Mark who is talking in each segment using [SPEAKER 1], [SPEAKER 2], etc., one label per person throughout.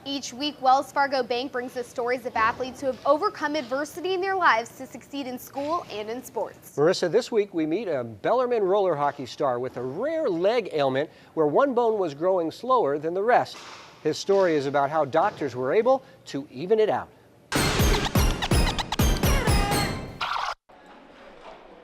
[SPEAKER 1] Each week, Wells Fargo Bank brings us stories of athletes who have overcome adversity in their lives to succeed in school and in sports.
[SPEAKER 2] Marissa, this week we meet a Bellarmine roller hockey star with a rare leg ailment where one bone was growing slower than the rest. His story is about how doctors were able to even it out.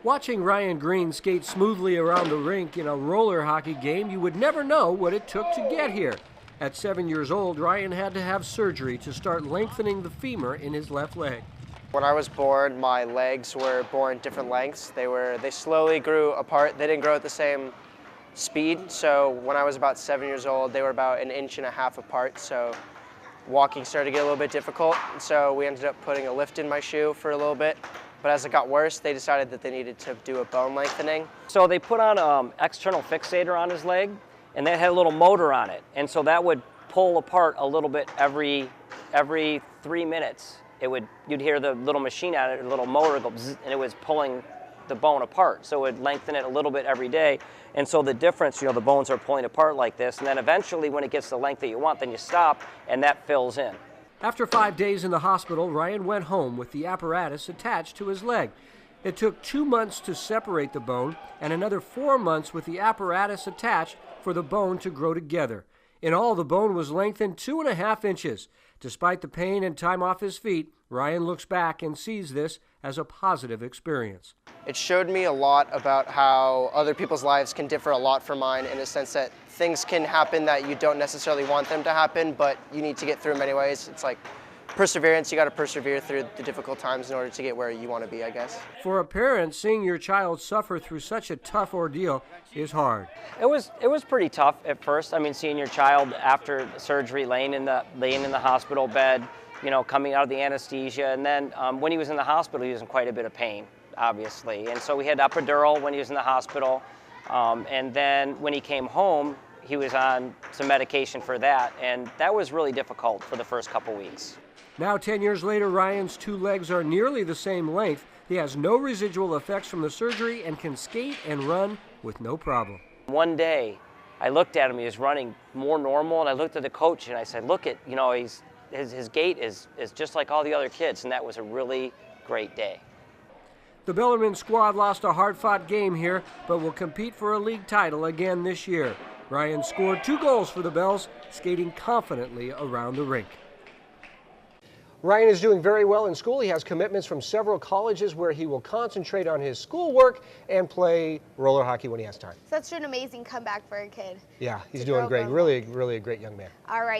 [SPEAKER 2] Watching Ryan Greene skate smoothly around the rink in a roller hockey game, you would never know what it took to get here. At 7 years old, Ryan had to have surgery to start lengthening the femur in his left leg.
[SPEAKER 3] When I was born, my legs were born different lengths. They slowly grew apart. They didn't grow at the same speed. So when I was about 7 years old, they were about 1.5 inches apart. So walking started to get a little bit difficult. So we ended up putting a lift in my shoe for a little bit. But as it got worse, they decided that they needed to do a bone lengthening.
[SPEAKER 4] So they put on an external fixator on his leg, and that had a little motor on it. And so that would pull apart a little bit every 3 minutes. You'd hear the little machine on it, a little motor go bzz, and it was pulling the bone apart. So it would lengthen it a little bit every day. And so the difference, the bones are pulling apart like this. And then eventually when it gets the length that you want, then you stop and that fills in.
[SPEAKER 2] After 5 days in the hospital, Ryan went home with the apparatus attached to his leg. It took 2 months to separate the bone and another 4 months with the apparatus attached for the bone to grow together. In all, the bone was lengthened 2.5 inches. Despite the pain and time off his feet, Ryan looks back and sees this as a positive experience.
[SPEAKER 3] It showed me a lot about how other people's lives can differ a lot from mine, in a sense that things can happen that you don't necessarily want them to happen, but you need to get through them anyways. It's like perseverance. You got to persevere through the difficult times in order to get where you want to be, I guess.
[SPEAKER 2] For a parent, seeing your child suffer through such a tough ordeal is hard.
[SPEAKER 4] It was pretty tough at first. I mean, seeing your child after surgery laying in the hospital bed, coming out of the anesthesia, and then when he was in the hospital, he was in quite a bit of pain, obviously. And so we had epidural when he was in the hospital, and then when he came home, he was on some medication for that, and that was really difficult for the first couple weeks.
[SPEAKER 2] Now, 10 years later, Ryan's 2 legs are nearly the same length. He has no residual effects from the surgery and can skate and run with no problem.
[SPEAKER 4] One day, I looked at him, he was running more normal, and I looked at the coach and I said, look at, his gait is just like all the other kids, and that was a really great day.
[SPEAKER 2] The Bellarmine squad lost a hard-fought game here, but will compete for a league title again this year. Ryan scored 2 goals for the Bells, skating confidently around the rink. Ryan is doing very well in school. He has commitments from several colleges where he will concentrate on his schoolwork and play roller hockey when he has time.
[SPEAKER 1] Such an amazing comeback for a kid.
[SPEAKER 2] Yeah, he's doing great. Really a great young man.
[SPEAKER 1] All right.